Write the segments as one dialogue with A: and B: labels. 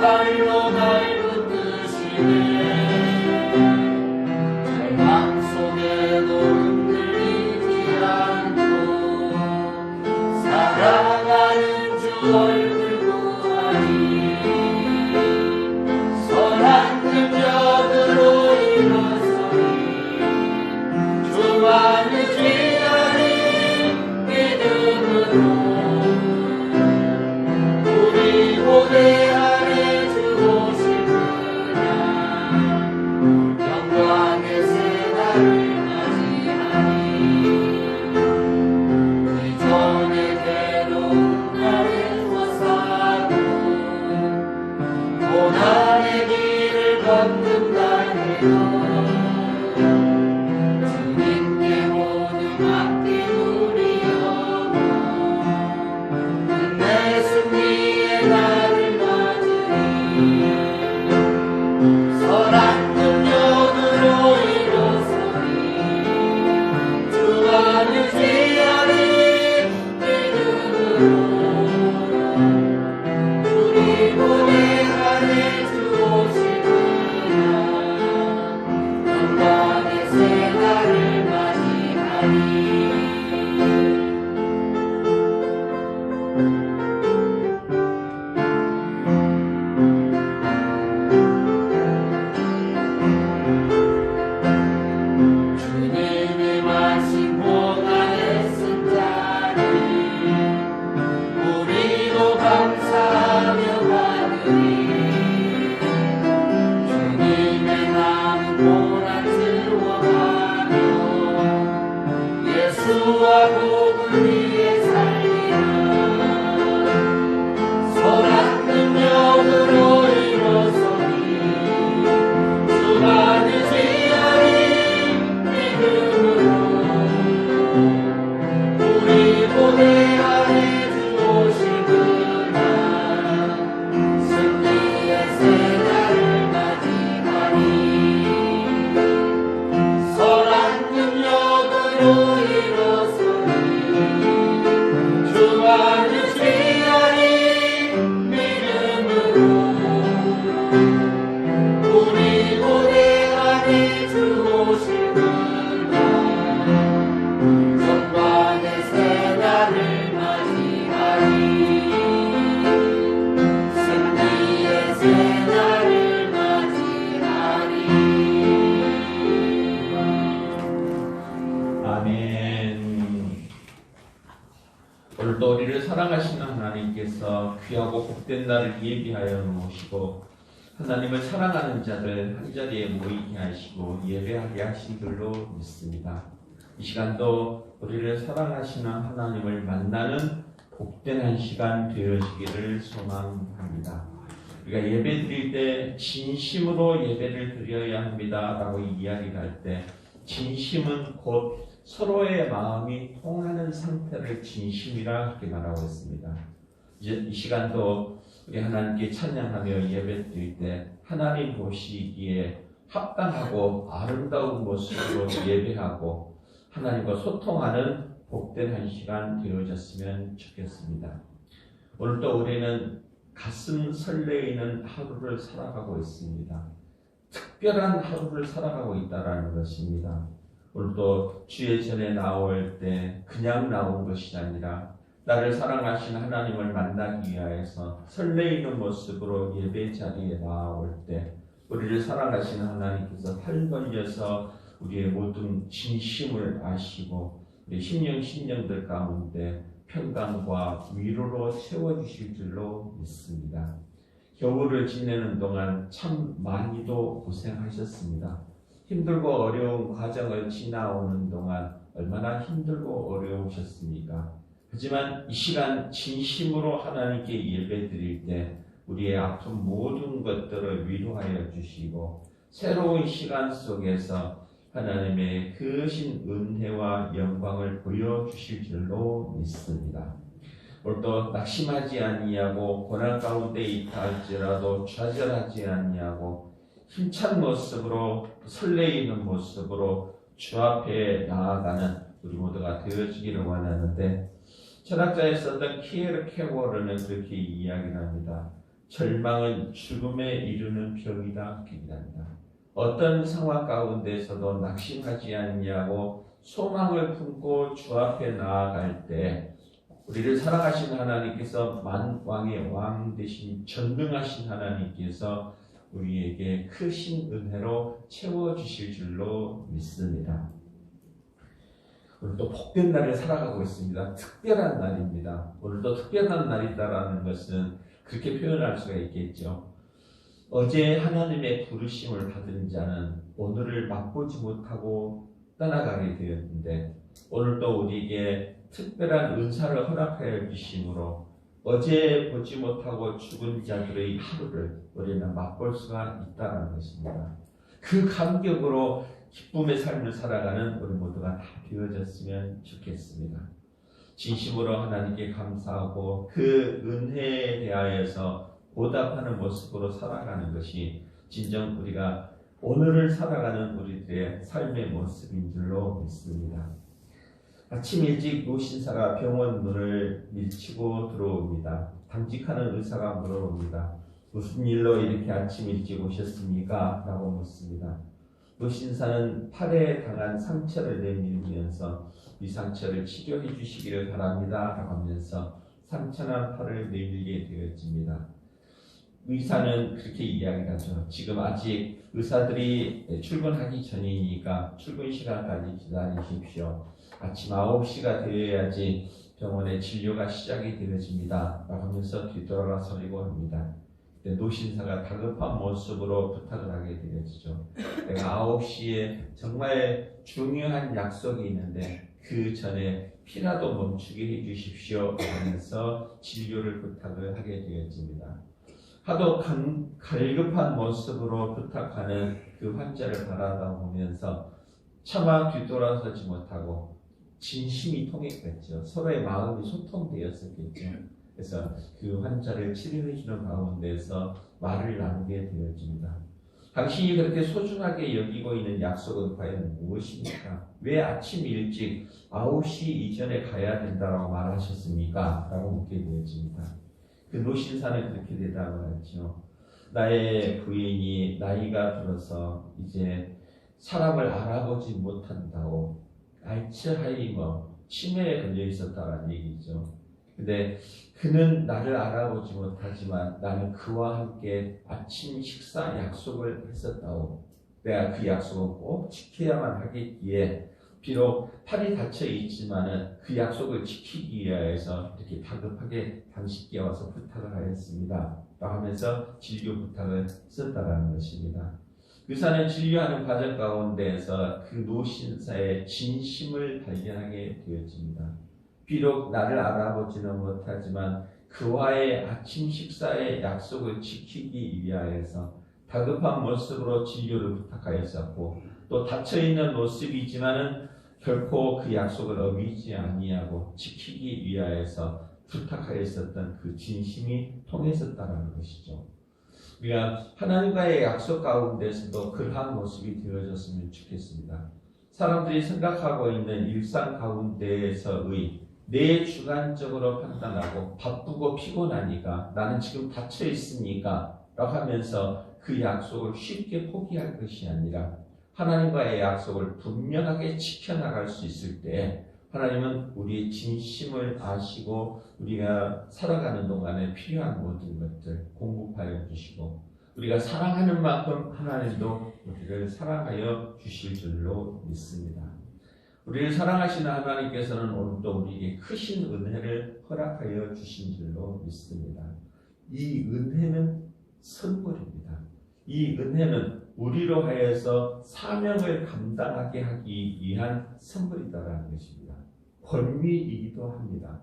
A: 발로 날 붙드시네. 절망 속에도 흔들리지 않고 사랑하는 주 얼굴 보아니 선한 능력으로 일어서니 주만을 귀하니 믿음으로 우리 고대 안에 주 오시구나. 영광의 새날을 맞이하니 이전의 괴로운 날에서 사고 고난의 길을 걷는다 해도 주님께 모두 맡긴 우리 영혼 내 승리의 날을 맞으리. 선한 능력으로 일어서니 주만을 귀하니 믿음으로 우리 고대 안에 주 오시구나. 영광의 새날을 맞이하니 주님이 마신 고난의 승자를 우리도 감사하며 받으리. 주님의 남은 고난 즐거워하며 예수와 복을 위해 살리라. 선한 능력으로 일어서니 주만을 귀하니 믿음으로 우리 고대 안에 주 오시구나. 승리의 새날을 맞이하니 선한 능력으로 일어서니 주만을 귀하니 믿음으로 우리 고대 안에 주 오시구나. 영광의 새날을 맞이하니 승리의 새날을 맞이하니.
B: 아멘. 오늘도 우리를 사랑하시는 하나님께서 귀하고 복된 날을 예비하여 놓으시고 하나님을 사랑하는 자들 한자리에 모이게 하시고 예배하게 하신 줄로 믿습니다. 이 시간도 우리를 사랑하시는 하나님을 만나는 복된 한 시간 되어지기를 소망합니다. 우리가 예배 드릴 때 진심으로 예배를 드려야 합니다 라고 이야기를 할 때 진심은 곧 서로의 마음이 통하는 상태를 진심이라 그렇게 말하고 있습니다. 이제 이 시간도 우리 하나님께 찬양하며 예배 드릴 때 하나님 보시기에 합당하고 아름다운 모습으로 예배하고 하나님과 소통하는 복된 한 시간 되어졌으면 좋겠습니다. 오늘도 우리는 가슴 설레이는 하루를 살아가고 있습니다. 특별한 하루를 살아가고 있다는 것입니다. 오늘도 주의 전에 나올 때 그냥 나온 것이 아니라 나를 사랑하신 하나님을 만나기 위하여서 설레이는 모습으로 예배 자리에 나올 때 우리를 사랑하시는 하나님께서 팔 벌려서 우리의 모든 진심을 아시고 우리 심령들 가운데 평강과 위로로 채워주실 줄로 믿습니다. 겨울을 지내는 동안 참 많이도 고생하셨습니다. 힘들고 어려운 과정을 지나오는 동안 얼마나 힘들고 어려우셨습니까? 하지만 이 시간 진심으로 하나님께 예배드릴 때 우리의 아픈 모든 것들을 위로하여 주시고 새로운 시간 속에서 하나님의 크신 은혜와 영광을 보여주실 줄로 믿습니다. 오늘도 낙심하지 아니하고 고난 가운데 있다 할지라도 좌절하지 아니하고 힘찬 모습으로 설레이는 모습으로 주 앞에 나아가는 우리 모두가 되어지기를 원하는데, 철학자에 썼던 키에르케고르는 그렇게 이야기를 합니다. 절망은 죽음에 이르는 병이다. 비밀합니다. 어떤 상황 가운데서도 낙심하지 않냐고 소망을 품고 주 앞에 나아갈 때 우리를 사랑하시는 하나님께서 만왕의 왕 되신 전능하신 하나님께서 우리에게 크신 은혜로 채워주실 줄로 믿습니다. 오늘도 복된 날을 살아가고 있습니다. 특별한 날입니다. 오늘도 특별한 날이다라는 것은 그렇게 표현할 수가 있겠죠. 어제 하나님의 부르심을 받은 자는 오늘을 맛보지 못하고 떠나가게 되었는데 오늘도 우리에게 특별한 은사를 허락하여 주심으로 어제 보지 못하고 죽은 자들의 하루를 우리는 맛볼 수가 있다는 것입니다. 그 감격으로 기쁨의 삶을 살아가는 우리 모두가 다 되어졌으면 좋겠습니다. 진심으로 하나님께 감사하고 그 은혜에 대하여서 보답하는 모습으로 살아가는 것이 진정 우리가 오늘을 살아가는 우리들의 삶의 모습인 줄로 믿습니다. 아침 일찍 노신사가 병원 문을 밀치고 들어옵니다. 당직하는 의사가 물어봅니다. 무슨 일로 이렇게 아침 일찍 오셨습니까? 라고 묻습니다. 노신사는 팔에 당한 상처를 내밀면서 이 상처를 치료해 주시기를 바랍니다. 라고 하면서 상처난 팔을 내밀게 되어집니다. 의사는 그렇게 이야기하죠. 지금 아직 의사들이 출근하기 전이니까 출근 시간까지 기다리십시오. 아침 9시가 되어야지 병원의 진료가 시작이 되어집니다. 라고 하면서 뒤돌아서리고 합니다. 노신사가 다급한 모습으로 부탁을 하게 되어지죠. 내가 9시에 정말 중요한 약속이 있는데 그 전에 피라도 멈추게 해주십시오. 하면서 진료를 부탁을 하게 되어집니다. 하도 갈급한 모습으로 부탁하는 그 환자를 바라다 보면서 차마 뒤돌아서지 못하고 진심이 통했겠죠. 서로의 마음이 소통되었었겠죠. 그래서 그 환자를 치료해 주는 가운데서 말을 나누게 되어집니다. 당신이 그렇게 소중하게 여기고 있는 약속은 과연 무엇입니까? 왜 아침 일찍 9시 이전에 가야 된다고 말하셨습니까? 라고 묻게 되어집니다. 그 노신사는 그렇게 대답을 하죠. 나의 부인이 나이가 들어서 이제 사람을 알아보지 못한다고 알츠하이머 치매에 걸려 있었다는 얘기죠. 근데 그는 나를 알아보지 못하지만 나는 그와 함께 아침 식사 약속을 했었다고. 내가 그 약속을 꼭 지켜야만 하겠기에 비록 팔이 닫혀 있지만은 그 약속을 지키기 위해서 이렇게 다급하게 당신께 와서 부탁을 하였습니다. 라고 하면서 진료 부탁을 했었다는 것입니다. 의사는 진료하는 과정 가운데에서 그 노신사의 진심을 발견하게 되어집니다. 비록 나를 알아보지는 못하지만 그와의 아침 식사의 약속을 지키기 위하여서 다급한 모습으로 진료를 부탁하였었고 또 닫혀있는 모습이지만은 결코 그 약속을 어기지 아니하고 지키기 위하여서 부탁하였었던 그 진심이 통했었다는 것이죠. 우리가 하나님과의 약속 가운데서도 그러한 모습이 되어졌으면 좋겠습니다. 사람들이 생각하고 있는 일상 가운데에서의 내 주관적으로 판단하고 바쁘고 피곤하니까 나는 지금 닫혀 있으니까 라고 하면서 그 약속을 쉽게 포기할 것이 아니라 하나님과의 약속을 분명하게 지켜나갈 수 있을 때 하나님은 우리의 진심을 아시고 우리가 살아가는 동안에 필요한 모든 것들 공급하여 주시고 우리가 사랑하는 만큼 하나님도 우리를 사랑하여 주실 줄로 믿습니다. 우리를 사랑하시는 하나님께서는 오늘도 우리에게 크신 은혜를 허락하여 주신 줄로 믿습니다. 이 은혜는 선물입니다. 이 은혜는 우리로 하여서 사명을 감당하게 하기 위한 선물이다라는 것입니다. 권위이기도 합니다.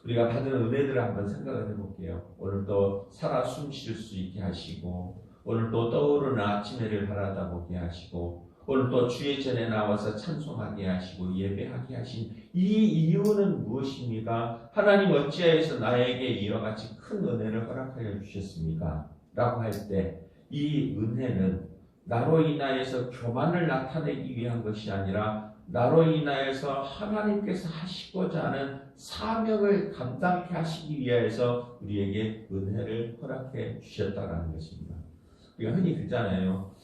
B: 우리가 받은 은혜들을 한번 생각을 해볼게요. 오늘도 살아 숨 쉴 수 있게 하시고 오늘도 떠오르는 아침해를 바라다 보게 하시고 오늘도 주의 전에 나와서 찬송하게 하시고 예배하게 하신 이 이유는 무엇입니까? 하나님 어찌하여서 나에게 이와 같이 큰 은혜를 허락하여 주셨습니까? 라고 할 때 이 은혜는 나로 인하여서 교만을 나타내기 위한 것이 아니라 나로 인하여서 하나님께서 하시고자 하는 사명을 감당케 하시기 위하여서 우리에게 은혜를 허락해 주셨다는 것입니다. 우리가 흔히 그러잖아요.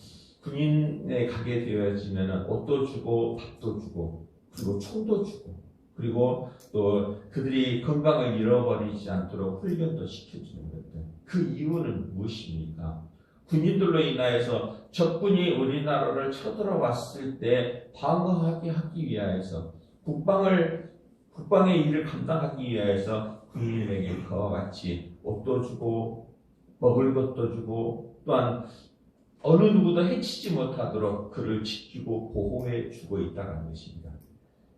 B: 군인에 가게 되어지면 옷도 주고 밥도 주고 그리고 총도 주고 그리고 또 그들이 건강을 잃어버리지 않도록 훈련도 시켜주는 것들. 그 이유는 무엇입니까? 군인들로 인하여서 적군이 우리나라를 쳐들어왔을 때 방어하게 하기 위하여서 국방의 일을 감당하기 위하여서 군인에게 그와 같이 옷도 주고 먹을 것도 주고 또한 어느 누구도 해치지 못하도록 그를 지키고 보호해 주고 있다는 것입니다.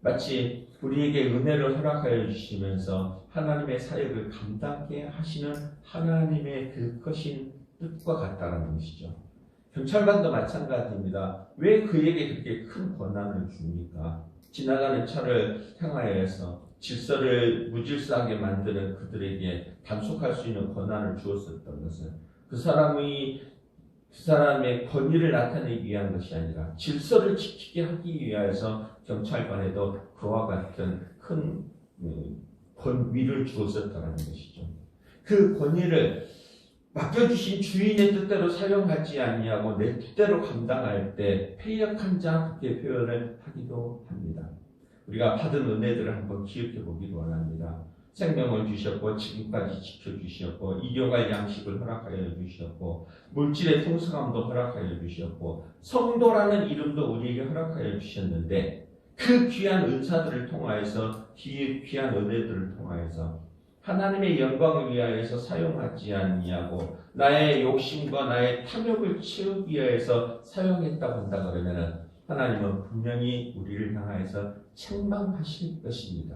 B: 마치 우리에게 은혜를 허락하여 주시면서 하나님의 사역을 감당케 하시는 하나님의 그 크신 뜻과 같다는 것이죠. 경찰관도 마찬가지입니다. 왜 그에게 그렇게 큰 권한을 줍니까? 지나가는 차를 향하여서 질서를 무질서하게 만드는 그들에게 단속할 수 있는 권한을 주었었던 것은 그 사람의 권위를 나타내기 위한 것이 아니라 질서를 지키게 하기 위하여서 경찰관에도 그와 같은 큰 권위를 주었었다는 것이죠. 그 권위를 맡겨주신 주인의 뜻대로 사용하지 아니하고 내 뜻대로 감당할 때 패역한 자 그렇게 표현을 하기도 합니다. 우리가 받은 은혜들을 한번 기억해 보기를 원합니다. 생명을 주셨고 지금까지 지켜주셨고 일용할 양식을 허락하여 주셨고 물질의 풍성함도 허락하여 주셨고 성도라는 이름도 우리에게 허락하여 주셨는데 그 귀한 은사들을 통하여서 귀한 은혜들을 통하여서 하나님의 영광을 위하여서 사용하지 않냐고 나의 욕심과 나의 탐욕을 채우기 위해서 사용했다고 한다 그러면 하나님은 분명히 우리를 향하여서 책망하실 것입니다.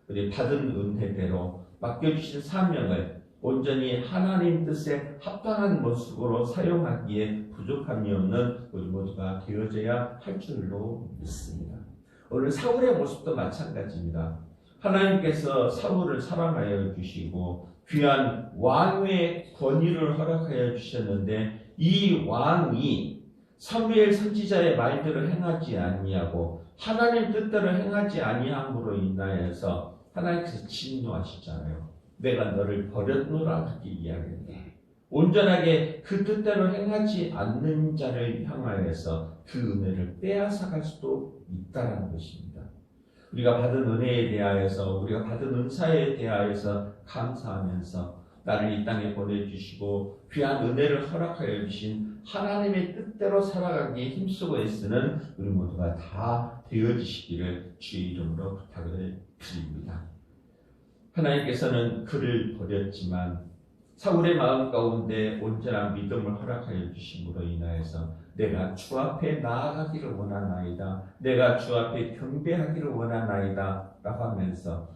B: 우리 받은 은혜대로 맡겨주신 사명을 온전히 하나님 뜻에 합당한 모습으로 사용하기에 부족함이 없는 우리 모두가 되어져야 할 줄로 믿습니다. 오늘 사울의 모습도 마찬가지입니다. 하나님께서 사울을 사랑하여 주시고 귀한 왕의 권위를 허락하여 주셨는데 이 왕이 사무엘 선지자의 말대로 행하지 아니하고 하나님 뜻대로 행하지 아니함으로 인하여서 하나님께서 진노하시잖아요. 내가 너를 버렸노라 그렇게 이야기합니다. 온전하게 그 뜻대로 행하지 않는 자를 향하여서 그 은혜를 빼앗아갈 수도 있다는 것입니다. 우리가 받은 은혜에 대하여서 우리가 받은 은사에 대하여서 감사하면서 나를 이 땅에 보내주시고 귀한 은혜를 허락하여 주신 하나님의 뜻대로 살아가기에 힘쓰고 애쓰는 우리 모두가 다 되어지시기를 주의 이름으로 부탁을 드립니다. 하나님께서는 그를 버렸지만 사울의 마음 가운데 온전한 믿음을 허락하여 주심으로 인하여서 내가 주 앞에 나아가기를 원하나이다. 내가 주 앞에 경배하기를 원하나이다. 라고 하면서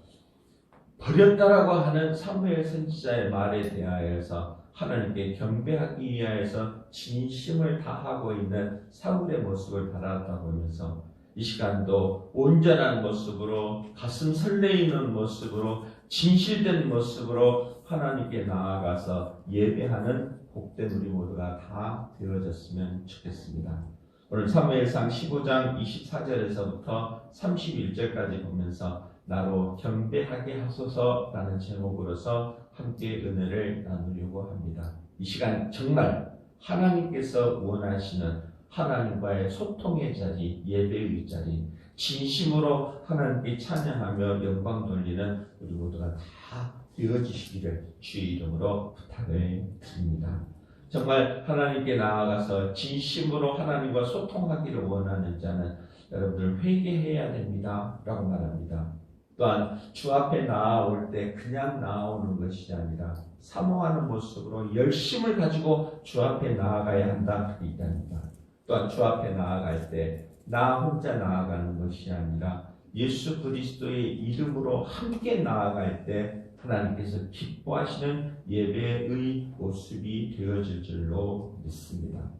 B: 버렸다라고 하는 사무엘 선지자의 말에 대하여서 하나님께 경배하기 위하여서 진심을 다하고 있는 사울의 모습을 바라다 보면서 이 시간도 온전한 모습으로 가슴 설레이는 모습으로 진실된 모습으로 하나님께 나아가서 예배하는 복된 우리 모두가 다 되어졌으면 좋겠습니다. 오늘 사무엘상 15장 24절에서부터 31절까지 보면서 나로 경배하게 하소서라는 제목으로서 함께 은혜를 나누려고 합니다. 이 시간 정말 하나님께서 원하시는 하나님과의 소통의 자리, 예배의 자리, 진심으로 하나님께 찬양하며 영광 돌리는 우리 모두가 다 되어지시기를 주의 이름으로 부탁을 드립니다. 정말 하나님께 나아가서 진심으로 하나님과 소통하기를 원하는 자는 여러분들 회개해야 됩니다. 라고 말합니다. 또한 주 앞에 나아올 때 그냥 나아오는 것이 아니라 사모하는 모습으로 열심을 가지고 주 앞에 나아가야 한다. 그렇게 얘기합니다. 또한 주 앞에 나아갈 때 나 혼자 나아가는 것이 아니라 예수 그리스도의 이름으로 함께 나아갈 때 하나님께서 기뻐하시는 예배의 모습이 되어질 줄로 믿습니다.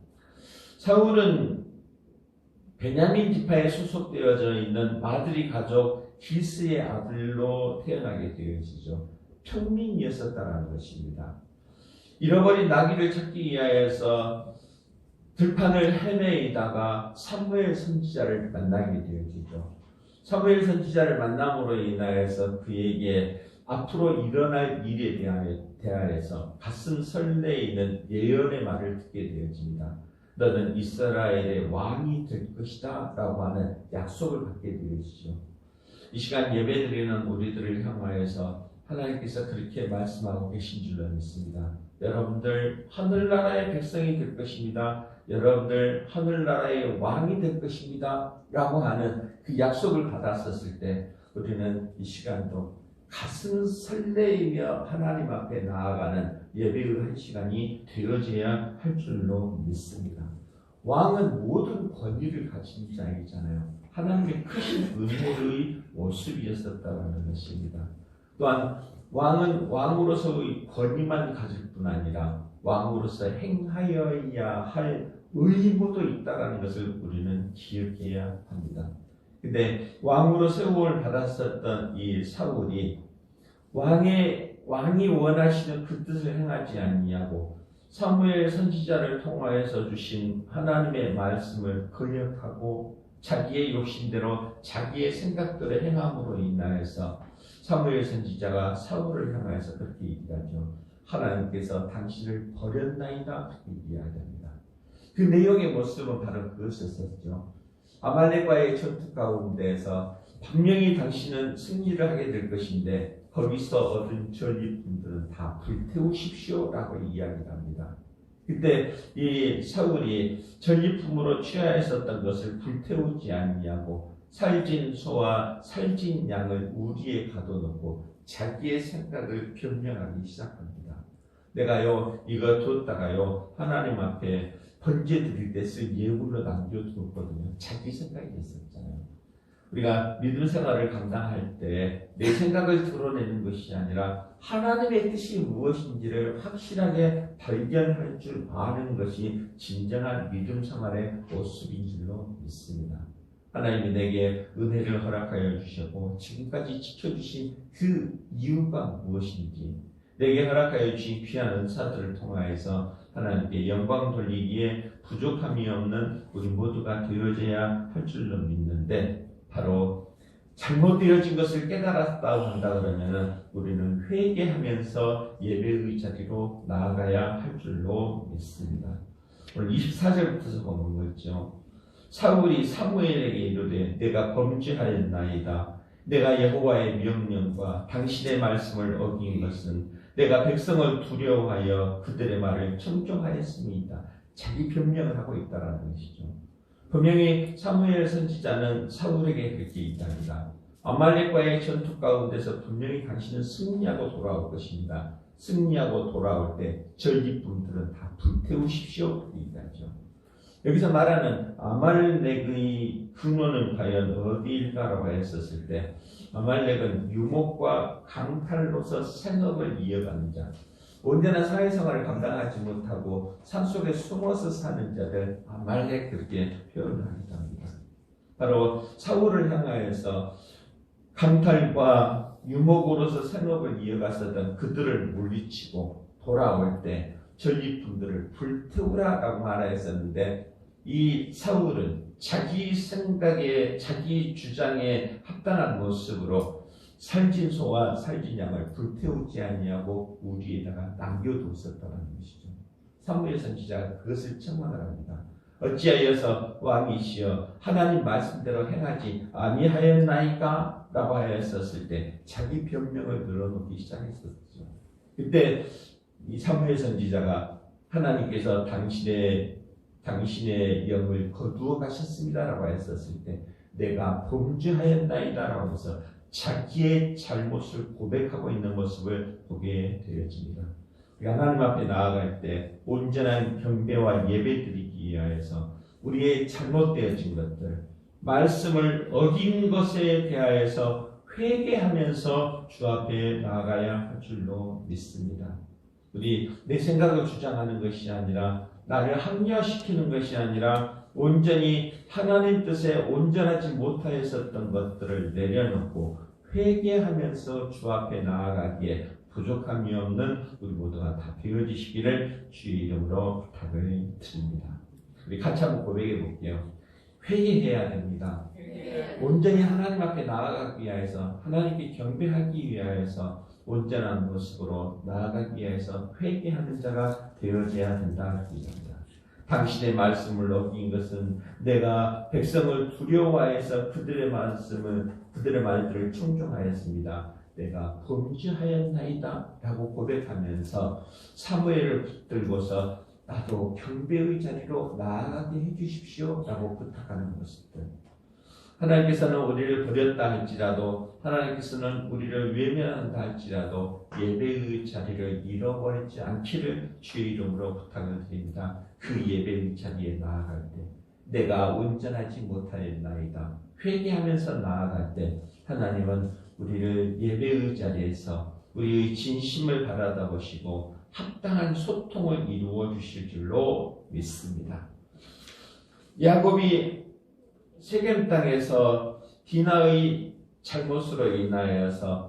B: 사울은 베냐민 지파에 소속되어져 있는 마드리 가족 기스의 아들로 태어나게 되어지죠. 평민이었었다는 것입니다. 잃어버린 나귀를 찾기 위하여서 들판을 헤매이다가 사무엘 선지자를 만나게 되어지죠. 사무엘 선지자를 만남으로 인하여서 그에게 앞으로 일어날 일에 대하여서 가슴 설레이는 예언의 말을 듣게 되어집니다. 너는 이스라엘의 왕이 될 것이다 라고 하는 약속을 받게 되어지죠. 이 시간 예배드리는 우리들을 향하여서 하나님께서 그렇게 말씀하고 계신 줄로 믿습니다. 여러분들 하늘나라의 백성이 될 것입니다. 여러분들 하늘나라의 왕이 될 것입니다 라고 하는 그 약속을 받았었을 때 우리는 이 시간도 가슴 설레이며 하나님 앞에 나아가는 예배의 한 시간이 되어져야 할 줄로 믿습니다. 왕은 모든 권위를 가진 자이잖아요. 하나님의 크신 은혜의 모습이었었다는 것입니다. 또한 왕은 왕으로서의 권위만 가질 뿐 아니라 왕으로서 행하여야 할 의무도 있다는 것을 우리는 기억해야 합니다. 근데 왕으로 세움을 받았었던 이 사울이 왕이 원하시는 그 뜻을 행하지 아니하고 사무엘 선지자를 통하여서 주신 하나님의 말씀을 거역하고 자기의 욕심대로 자기의 생각대로 행함으로 인하여서 사무엘 선지자가 사울을 향하여서 그렇게 얘기하죠. 하나님께서 당신을 버렸나이다 그렇게 이야기합니다. 그 내용의 모습은 바로 그것이었었죠. 아말렉과의 전투 가운데에서 분명히 당신은 승리를 하게 될 것인데 거기서 얻은 전리품들은 다 불태우십시오라고 이야기를 합니다. 그때 이 사울이 전리품으로 취하였었던 것을 불태우지 아니하고 살진 소와 살진 양을 우리에 가둬놓고 자기의 생각을 변명하기 시작합니다. 내가요 이거 뒀다가요 하나님 앞에 번제 드릴 때 쓸 예물로 남겨두었거든요. 자기 생각이 있었잖아요. 우리가 믿음 생활을 감당할 때 내 생각을 드러내는 것이 아니라 하나님의 뜻이 무엇인지를 확실하게 발견할 줄 아는 것이 진정한 믿음 생활의 모습인 줄로 믿습니다. 하나님이 내게 은혜를 허락하여 주셨고 지금까지 지켜주신 그 이유가 무엇인지 내게 허락하여 주신 귀한 은사들을 통하여서 하나님께 영광 돌리기에 부족함이 없는 우리 모두가 되어져야 할 줄로 믿는데 바로 잘못되어진 것을 깨달았다고 한다 그러면은 우리는 회개하면서 예배의 자리로 나아가야 할 줄로 믿습니다. 오늘 24절부터 보는 거죠. 사울이 사무엘에게 이르되 내가 범죄하였나이다. 내가 여호와의 명령과 당신의 말씀을 어긴 것은 내가 백성을 두려워하여 그들의 말을 청종하였습니다. 자기 변명을 하고 있다는 것이죠. 분명히 사무엘 선지자는 사울에게 그렇게 얘기합니다. 아말렉과의 전투 가운데서 분명히 당신은 승리하고 돌아올 것입니다. 승리하고 돌아올 때 전리품들은 다 불태우십시오. 그렇게 얘기하죠. 여기서 말하는 아말렉의 근원은 과연 어디일까라고 했었을 때 아말렉은 유목과 강탈로서 생업을 이어가는 자, 온전한 사회생활을 감당하지 못하고 산속에 숨어서 사는 자들 아말렉 그렇게 표현을 하기도 합니다. 바로 사울을 향하여서 강탈과 유목으로서 생업을 이어갔었던 그들을 물리치고 돌아올 때 전리품들을 불태우라라고 말하였었는데 이 사울은 자기 생각에 자기 주장에 합당한 모습으로 살진 소와 살진 양을 불태우지 아니하고 우리에다가 남겨두었었다는 것이죠. 사무엘 선지자가 그것을 청망을 합니다. 어찌하여서 왕이시여 하나님 말씀대로 행하지 아니하였나이까? 라고 하였었을 때 자기 변명을 늘어놓기 시작했었죠. 그때 이 사무엘 선지자가 하나님께서 당신의 영을 거두어 가셨습니다라고 했었을 때 내가 범죄하였나이다라고 해서 자기의 잘못을 고백하고 있는 모습을 보게 되어집니다. 하나님 앞에 나아갈 때 온전한 경배와 예배 드리기 위하여서 우리의 잘못되어진 것들, 말씀을 어긴 것에 대하여서 회개하면서 주 앞에 나아가야 할 줄로 믿습니다. 우리 내 생각을 주장하는 것이 아니라 나를 합리화시키는 것이 아니라 온전히 하나님 뜻에 온전하지 못하였었던 것들을 내려놓고 회개하면서 주 앞에 나아가기에 부족함이 없는 우리 모두가 다 되어지시기를 주의 이름으로 부탁을 드립니다. 우리 같이 한번 고백해 볼게요. 회개해야 됩니다. 온전히 하나님 앞에 나아가기 위해서, 하나님께 경배하기 위해서 온전한 모습으로 나아가기 위해서 회개하는 자가 되어져야 된다. 당신의 말씀을 어긴 것은 내가 백성을 두려워해서 그들의 말들을 충종하였습니다. 내가 범죄하였나이다 라고 고백하면서 사무엘을 붙들고서 나도 경배의 자리로 나아가게 해주십시오 라고 부탁하는 모습들. 하나님께서는 우리를 버렸다 할지라도, 하나님께서는 우리를 외면한다 할지라도 예배의 자리를 잃어버리지 않기를 주의 이름으로 부탁을 드립니다. 그 예배의 자리에 나아갈 때 내가 온전하지 못하였나이다 회개하면서 나아갈 때 하나님은 우리를 예배의 자리에서 우리의 진심을 바라다 보시고 합당한 소통을 이루어 주실 줄로 믿습니다. 야곱이 세겜 땅에서 디나의 잘못으로 인하여서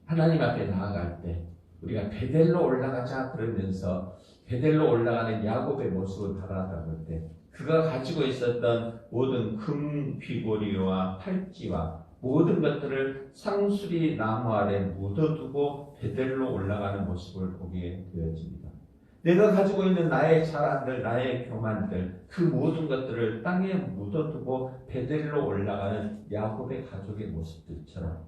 B: 하나님 앞에 나아갈 때 우리가 베델로 올라가자 그러면서 베델로 올라가는 야곱의 모습을 바라다 볼 때 그가 가지고 있었던 모든 금 귀고리와 팔찌와 모든 것들을 상수리 나무 아래 묻어두고 베델로 올라가는 모습을 보게 되어집니다. 내가 가지고 있는 나의 자랑들, 나의 교만들, 그 모든 것들을 땅에 묻어두고 베델로 올라가는 야곱의 가족의 모습들처럼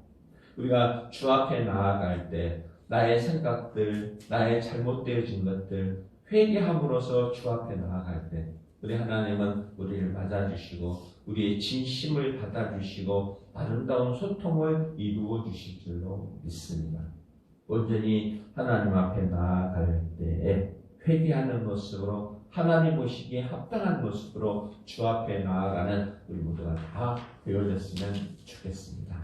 B: 우리가 주 앞에 나아갈 때 나의 생각들, 나의 잘못되어진 것들 회개함으로써 주 앞에 나아갈 때 우리 하나님은 우리를 맞아주시고 우리의 진심을 받아주시고 아름다운 소통을 이루어 주실 줄로 믿습니다. 온전히 하나님 앞에 나아갈 때에 회개하는 모습으로 하나님 보시기에 합당한 모습으로 주 앞에 나아가는 우리 모두가 다 되어졌으면 좋겠습니다.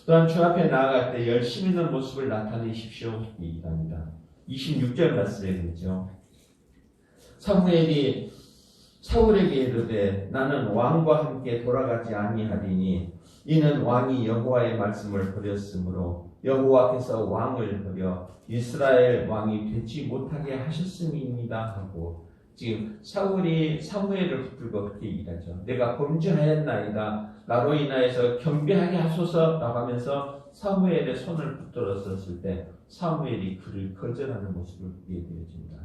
B: 또한 주 앞에 나아갈 때 열심 있는 모습을 나타내십시오. 이랍니다. 26절 말씀에 그러죠. 사무엘이 사울에게 이르되 나는 왕과 함께 돌아가지 아니하리니 이는 왕이 여호와의 말씀을 버렸으므로 여호와께서 왕을 버려 이스라엘 왕이 되지 못하게 하셨음이니이다 하고 지금 사울이 사무엘을 붙들고 그렇게 얘기하죠. 내가 범죄하였나이다. 나로 인하여서 경배하게 하소서 나가면서 사무엘의 손을 붙들었을 때 사무엘이 그를 거절하는 모습을 보게 되어집니다.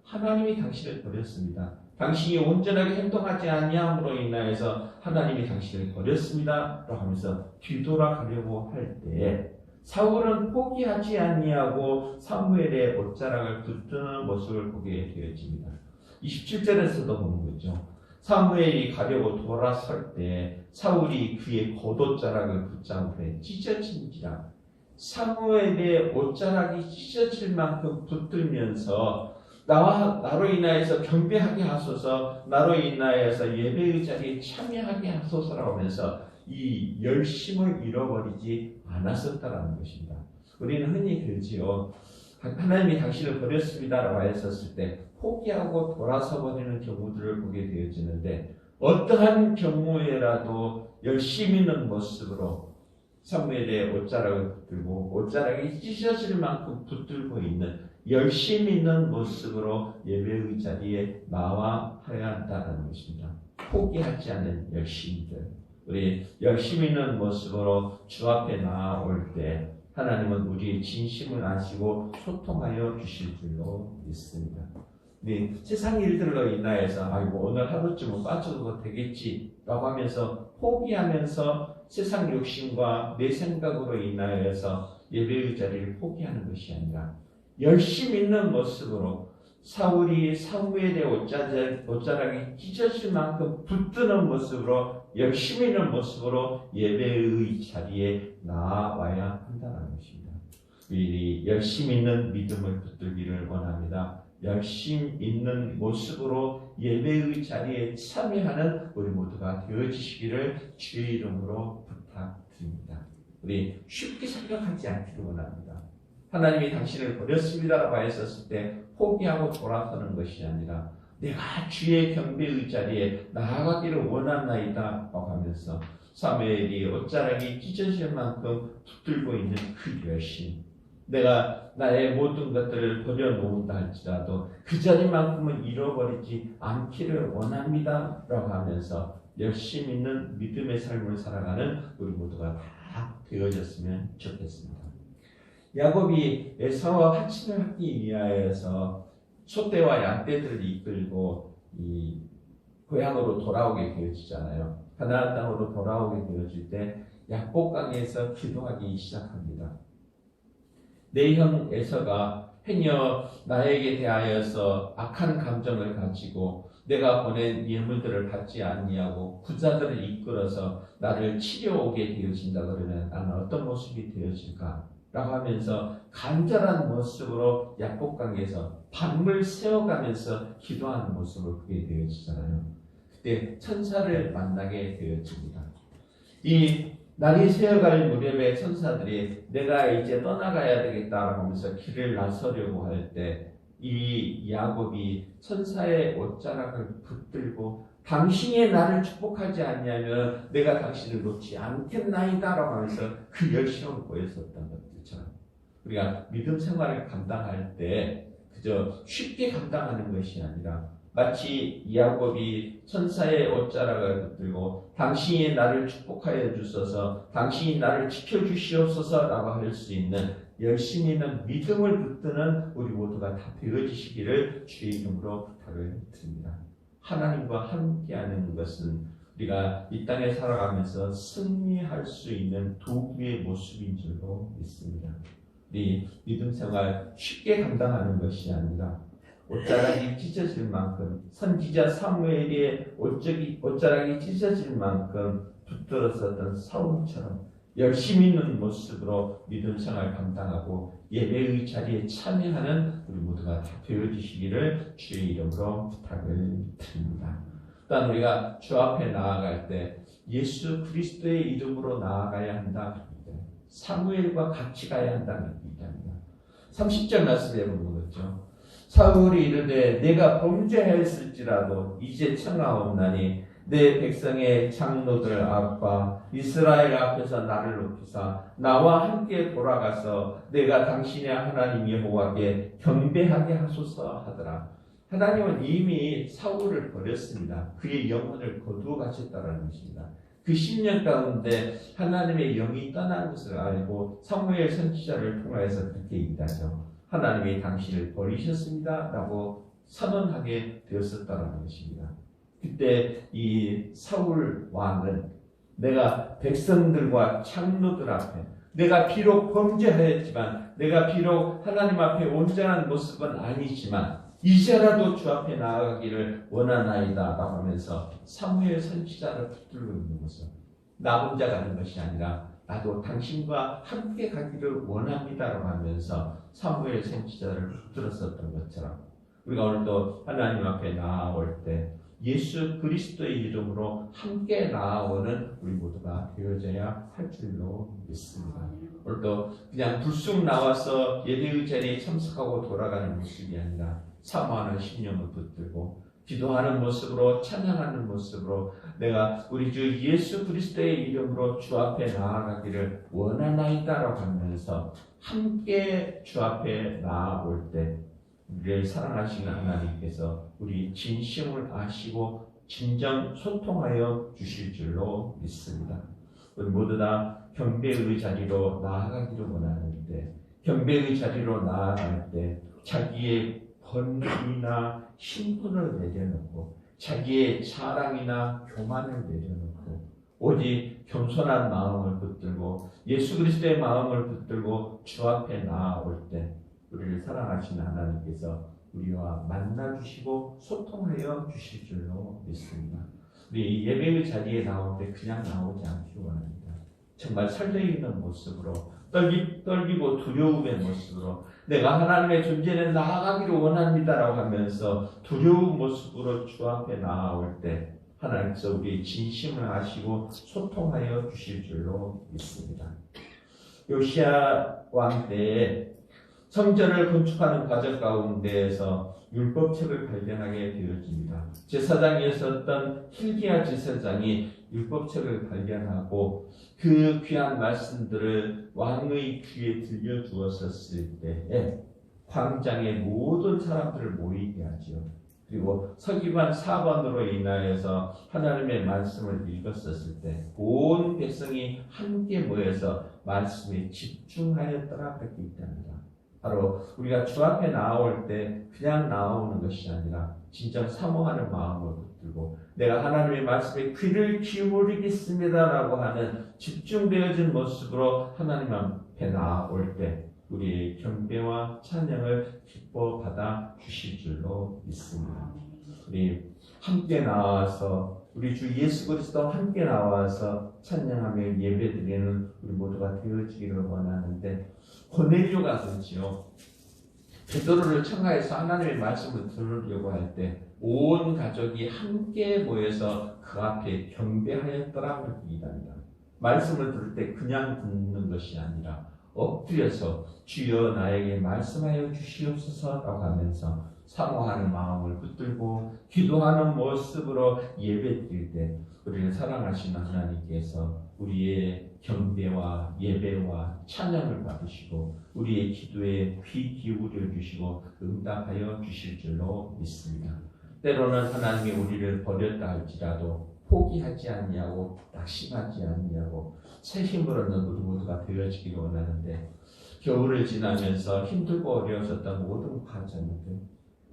B: 하나님이 당신을 버렸습니다. 당신이 온전하게 행동하지 아니함으로 인하여서 하나님이 당신을 버렸습니다. 라고 하면서 뒤돌아가려고 할 때에 사울은 포기하지 아니하고 사무엘의 옷자락을 붙드는 모습을 보게 되어집니다. 27절에서도 보는 거죠. 사무엘이 가려고 돌아설 때 사울이 그의 겉옷자락을 붙잡으려 찢어진지라. 사무엘의 옷자락이 찢어질 만큼 붙들면서 나로 인하여서 경배하게 하소서, 나로 인하여서 예배의 자리에 참여하게 하소서라고 하면서 이 열심을 잃어버리지 않았었다라는 것입니다. 우리는 흔히 그러지요. 하나님이 당신을 버렸습니다라고 했었을 때 포기하고 돌아서 버리는 경우들을 보게 되어지는데 어떠한 경우에라도 열심 있는 모습으로 사무엘의 옷자락을 붙들고 옷자락이 찢어질 만큼 붙들고 있는 열심 있는 모습으로 예배의 자리에 나와야 한다는 것입니다. 포기하지 않는 열심들. 우리 열심 있는 모습으로 주 앞에 나올 때 하나님은 우리의 진심을 아시고 소통하여 주실 줄로 믿습니다. 세상 일들로 인하여서 아이고 오늘 하루쯤은 빠져도 되겠지라고 하면서 포기하면서 세상 욕심과 내 생각으로 인하여서 예배의 자리를 포기하는 것이 아니라 열심 있는 모습으로 사울이 사무엘의 옷자락이 찢어질 만큼 붙드는 모습으로 열심 있는 모습으로 예배의 자리에 나와야 한다는 것입니다. 우리 열심 있는 믿음을 붙들기를 원합니다. 열심 있는 모습으로 예배의 자리에 참여하는 우리 모두가 되어지시기를 주의 이름으로 부탁드립니다. 우리 쉽게 생각하지 않기를 원합니다. 하나님이 당신을 버렸습니다라고 했었을 때 포기하고 돌아서는 것이 아니라 내가 주의 경배의 자리에 나아가기를 원하나이다 라고 하면서 사무엘이 옷자락이 찢어질 만큼 붙들고 있는 그 열심, 내가 나의 모든 것들을 버려놓는다 할지라도 그 자리만큼은 잃어버리지 않기를 원합니다 라고 하면서 열심히 있는 믿음의 삶을 살아가는 우리 모두가 다 되어졌으면 좋겠습니다. 야곱이 에사와 화친을 하기 위하여서 소떼와 양떼들을 이끌고 이 고향으로 돌아오게 되어지잖아요. 가나안 땅으로 돌아오게 되어질 때 약복강에서 기도하기 시작합니다. 내 형 에서가 행여 나에게 대하여서 악한 감정을 가지고 내가 보낸 예물들을 받지 아니하고 부자들을 이끌어서 나를 치려오게 되어진다 그러면 나는 어떤 모습이 되어질까? 라고 하면서 간절한 모습으로 약복강에서 밤을 새워가면서 기도하는 모습을 보게 되어지잖아요. 그때 천사를 만나게 되어집니다. 이 날이 새어갈 무렵에 천사들이 내가 이제 떠나가야 되겠다라고 하면서 길을 나서려고 할 때 이 야곱이 천사의 옷자락을 붙들고 당신이 나를 축복하지 않냐면 내가 당신을 놓지 않겠나이다라고 하면서 그 열심을 보였었던 것들처럼 우리가 믿음 생활을 감당할 때 그저 쉽게 감당하는 것이 아니라 마치 야곱이 천사의 옷자락을 붙들고 당신이 나를 축복하여 주소서 당신이 나를 지켜주시옵소서라고 할 수 있는 열심히 있는 믿음을 붙드는 우리 모두가 다 되어지시기를 주의 이름으로 부탁을 드립니다. 하나님과 함께하는 것은 우리가 이 땅에 살아가면서 승리할 수 있는 도구의 모습인 줄로 믿습니다. 우리 믿음 생활 쉽게 감당하는 것이 아니라 옷자락이 찢어질 만큼 선지자 사무엘의 옷자락이 찢어질 만큼 붙들었었던 사울처럼 열심히 있는 모습으로 믿음 생활 감당하고 예배의 자리에 참여하는 우리 모두가 다 되어주시기를 주의 이름으로 부탁을 드립니다. 또한 우리가 주 앞에 나아갈 때 예수 그리스도의 이름으로 나아가야 한다. 사무엘과 같이 가야 한다는 얘기입니다. 30절 말씀에 보면 그렇죠. 사울이 이르되 내가 범죄하였을지라도 이제 청하옵나니 내 백성의 장로들 앞과 이스라엘 앞에서 나를 높이사 나와 함께 돌아가서 내가 당신의 하나님 여호와께 경배하게 하소서 하더라. 하나님은 이미 사울을 버렸습니다. 그의 영혼을 거두어 가셨다는 것입니다. 그 10년 가운데 하나님의 영이 떠난 것을 알고 사무엘 선지자를 통하여서 그렇게 얘기하죠. 하나님이 당신을 버리셨습니다 라고 선언하게 되었었다는 것입니다. 그때 이 사울 왕은 내가 백성들과 장로들 앞에 내가 비록 범죄하였지만 내가 비록 하나님 앞에 온전한 모습은 아니지만 이제라도 주 앞에 나아가기를 원하나이다 라고 하면서 사무엘 선지자를 붙들고 있는 것은 나 혼자 가는 것이 아니라 나도 당신과 함께 가기를 원합니다라고 하면서 사무엘 선지자를 붙들었었던 것처럼 우리가 오늘도 하나님 앞에 나아올 때 예수 그리스도의 이름으로 함께 나아오는 우리 모두가 되어져야 할 줄로 믿습니다. 오늘도 그냥 불쑥 나와서 예배의 자리에 참석하고 돌아가는 모습이 아니라 사모하는 심령을 붙들고 기도하는 모습으로 찬양하는 모습으로 내가 우리 주 예수 그리스도의 이름으로 주 앞에 나아가기를 원하나이다라고 하면서 함께 주 앞에 나아올 때 우리를 사랑하시는 하나님께서 우리 진심을 아시고 진정 소통하여 주실 줄로 믿습니다. 우리 모두 다 경배의 자리로 나아가기를 원하는데 경배의 자리로 나아갈 때 자기의 권위나 신분을 내려놓고 자기의 자랑이나 교만을 내려놓고 오직 겸손한 마음을 붙들고 예수 그리스도의 마음을 붙들고 주 앞에 나아올 때 우리를 사랑하시는 하나님께서 우리와 만나주시고 소통하여 주실 줄로 믿습니다. 우리 예배의 자리에 나올 때 그냥 나오지 않기 원합니다. 정말 설레이는 모습으로 떨리고 두려움의 모습으로 내가 하나님의 존재는 나아가기를 원합니다라고 하면서 두려운 모습으로 주 앞에 나아올 때 하나님께서 우리의 진심을 아시고 소통하여 주실 줄로 믿습니다. 요시야 왕 때에 성전을 건축하는 과정 가운데에서 율법책을 발견하게 되어집니다. 제사장에 있었던 hil기야 제사장이 율법책을 발견하고 그 귀한 말씀들을 왕의 귀에 들려주었었을 때에 광장에 모든 사람들을 모이게 하지요. 그리고 서기관 4번으로 인하여서 하나님의 말씀을 읽었었을 때 온 백성이 함께 모여서 말씀에 집중하였더라 그렇게 있답니다. 바로 우리가 주 앞에 나올 때 그냥 나오는 것이 아니라 진정 사모하는 마음을 붙들고 내가 하나님의 말씀에 귀를 기울이겠습니다라고 하는 집중되어진 모습으로 하나님 앞에 나올 때 우리의 경배와 찬양을 기뻐 받아 주실 줄로 믿습니다. 우리 함께 나와서 우리 주 예수 그리스도와 함께 나와서 찬양하며 예배드리는 우리 모두가 되어지기를 원하는데 고넬료가 그렇지요. 베드로를 청하여서 하나님의 말씀을 들으려고 할 때 온 가족이 함께 모여서 그 앞에 경배하였더라 그렇게 얘기합니다. 말씀을 들을 때 그냥 듣는 것이 아니라 엎드려서 주여 나에게 말씀하여 주시옵소서라고 하면서 사모하는 마음을 붙들고 기도하는 모습으로 예배드릴 때 우리를 사랑하시는 하나님께서 우리의 경배와 예배와 찬양을 받으시고 우리의 기도에 귀 기울여 주시고 응답하여 주실 줄로 믿습니다. 때로는 하나님이 우리를 버렸다 할지라도 포기하지 않냐고 낙심하지 않냐고 새 힘으로 얻는 우리 모두가 되어지기를 원하는데 겨울을 지나면서 힘들고 어려웠었던 모든 과정들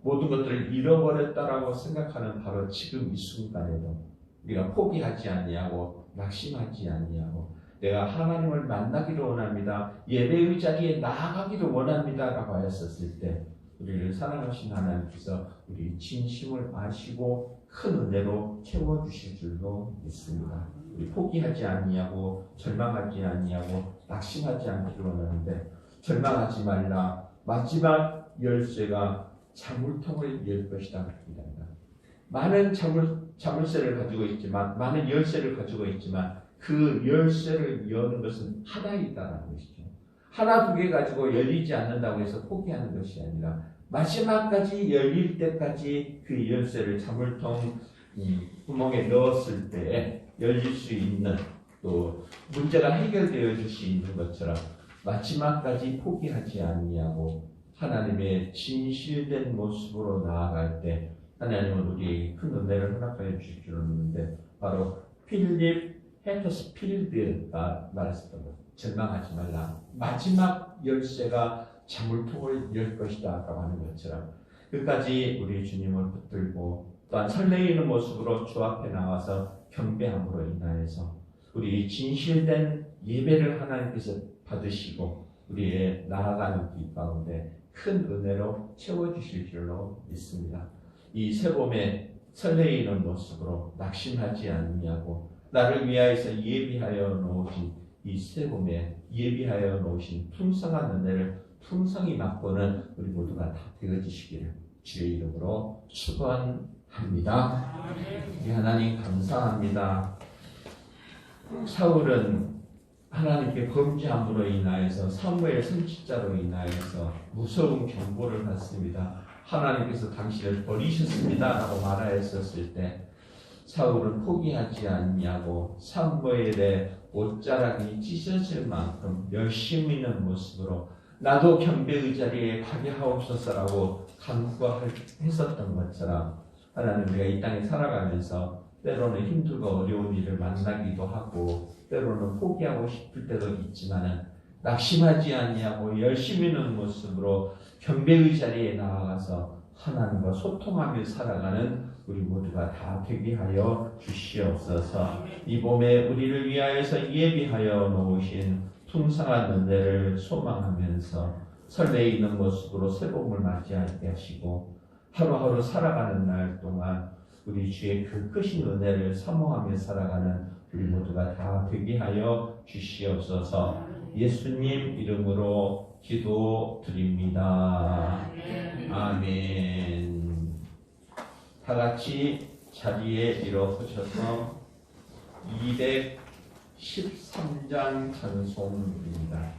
B: 모든 것들을 잃어버렸다라고 생각하는 바로 지금 이 순간에도 우리가 포기하지 않냐고 낙심하지 않냐고 내가 하나님을 만나기를 원합니다. 예배의 자리에 나아가기를 원합니다 라고 하였었을 때 우리를 사랑하신 하나님께서 우리 진심을 아시고 큰 은혜로 채워주실 줄로 믿습니다. 우리 포기하지 않냐고 절망하지 않냐고 낙심하지 않기를 원하는데 절망하지 말라. 마지막 열쇠가 자물통을 열 것이다. 많은 자물쇠를 가지고 있지만 많은 열쇠를 가지고 있지만 그 열쇠를 여는 것은 하나이다라는 것이죠. 하나 두 개 가지고 열리지 않는다고 해서 포기하는 것이 아니라 마지막까지 열릴 때까지 그 열쇠를 자물통 구멍에 넣었을 때 열릴 수 있는 또 문제가 해결되어질 수 있는 것처럼 마지막까지 포기하지 않냐고 하나님의 진실된 모습으로 나아갈 때 하나님은 우리에게 큰 은혜를 허락하여 주실 줄 믿는데 바로 필립 헤터스필드가 말했던 것 절망하지 말라. 마지막 열쇠가 자물통을 열 것이다 라고 하는 것처럼 끝까지 우리 주님을 붙들고 또한 설레이는 모습으로 주 앞에 나와서 경배함으로 인하여서 우리 진실된 예배를 하나님께서 받으시고 우리의 나아가는 길 가운데 큰 은혜로 채워주실 줄로 믿습니다. 이 새봄에 설레이는 모습으로 낙심하지 않느냐고 나를 위하여서 예비하여 놓으신 이 새봄에 예비하여 놓으신 풍성한 은혜를 풍성히 맛보는 우리 모두가 다 되어지시기를 주의 이름으로 축원합니다. 하나님 감사합니다. 사울은 하나님께 범죄함으로 인하여서 사무엘 선지자로 인하여서 무서운 경고를 받습니다. 하나님께서 당신을 버리셨습니다 라고 말하였었을 때 사울은 포기하지 않냐고 사무엘의 옷자락이 찢어질 만큼 열심히 있는 모습으로 나도 경배의 자리에 가게 하옵소서라고 간구했었던 것처럼 하나님 우리가 이 땅에 살아가면서 때로는 힘들고 어려운 일을 만나기도 하고 때로는 포기하고 싶을 때도 있지만 낙심하지 않냐고 열심히 있는 모습으로 경배의 자리에 나아가서 하나님과 소통하며 살아가는 우리 모두가 다 되게 하여 주시옵소서. 이 봄에 우리를 위하여서 예비하여 놓으신 풍성한 은혜를 소망하면서 설레이는 모습으로 새봄을 맞이하게 하시고 하루하루 살아가는 날 동안 우리 주의 그 크신 은혜를 사모하며 살아가는 우리 모두가 다 되게 하여 주시옵소서. 예수님 이름으로 기도드립니다. 아멘. 다 같이 자리에 일어서셔서 213장 찬송입니다.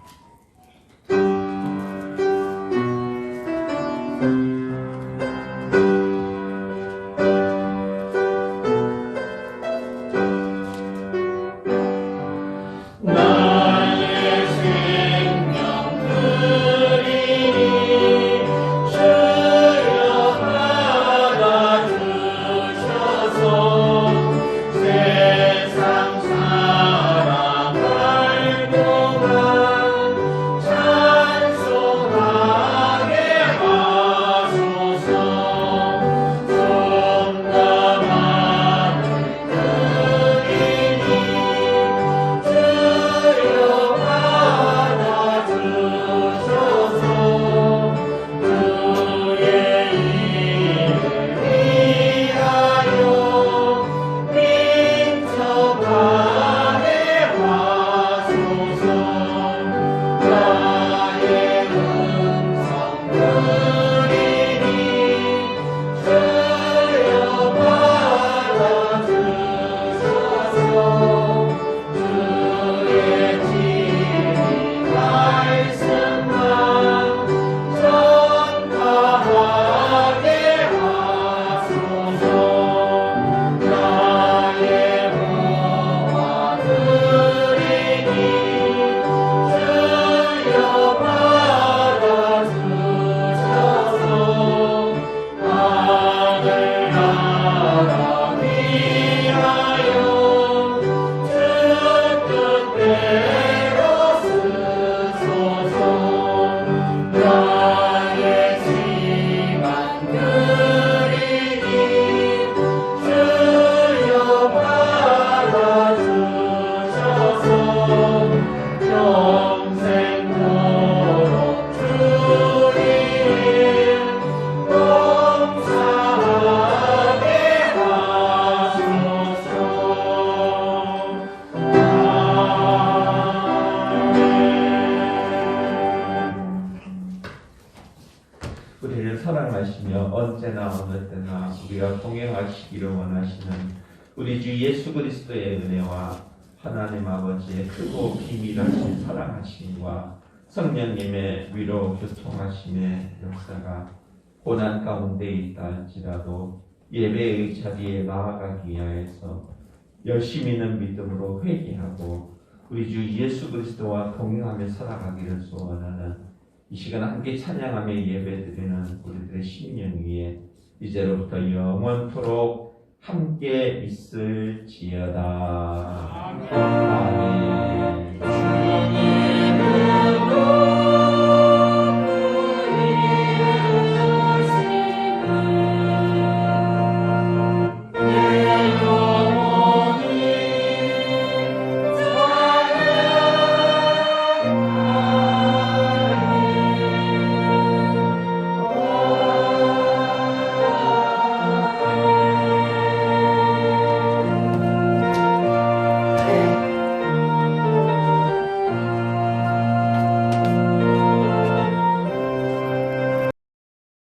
A: 나의 생명 드리니 주여 받아주셔서 세상 살아갈 동안 찬송하게 하소서. somnam을 드리니 주여 받아주셔서 주의 이름을 위하여 민첩하게 하소서. 나의 음성 들리니 주여 받아주셔서 주의 진리 말씀만 전파하게 하소서. 나의 모아 드리니 주여 받아주셔서 하늘나라 위하여 주 뜻대로 쓰소서. 나의 시간 드리니 주여 받아주셔서 평생토록 주님 봉사하게 하소서.
B: 우리를 사랑하시며 언제나 어느 때나 우리가 동행하시기를 원하시는 우리 주 예수 그리스도의 은혜와 하나님 아버지의 크고 비밀하신 사랑하심과 성령님의 위로 교통하심의 역사가 고난 가운데 있다 할지라도 예배의 자리에 나아가기 위하여서 열심히는 믿음으로 회개하고 우리 주 예수 그리스도와 동행하며 살아가기를 소원하는 이 시간 함께 찬양하며 예배드리는 우리들의 심령 위에 이제로부터 영원토록 함께 있을지어다. 아멘.